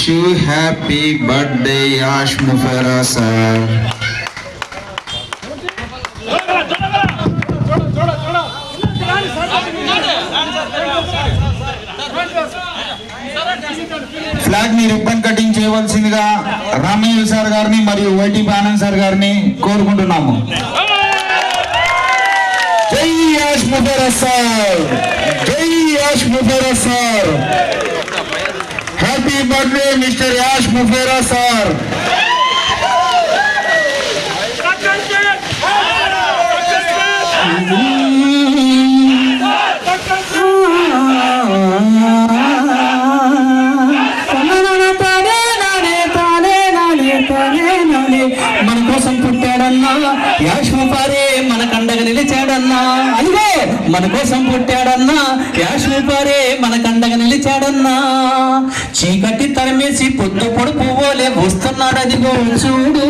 you happy birthday, Yash Mufera sir. Flag ని ribbon cutting చేయవలసిందిగా Ramayya sir గారిని మరియు వైటి ఆనంద్ సార్ గారిని కోరుకుంటున్నాము. జై యాష్ ముఫెరా సార్, జై Yash Mufera sir. Happy birthday mister Yash Mufera sir. మన కోసం పుట్టాడన్నా యాష్ ముఫారే, మన కండగా నిలిచాడన్నా. అదిగో మన కోసం పుట్టాడన్నా యాష్ ముఫారే, మన కండగా నిలిచాడన్నా. చీకటి తరిమేసి పొద్దు పొడుపు పోలే వస్తున్నాడు, అదిగో చూడు.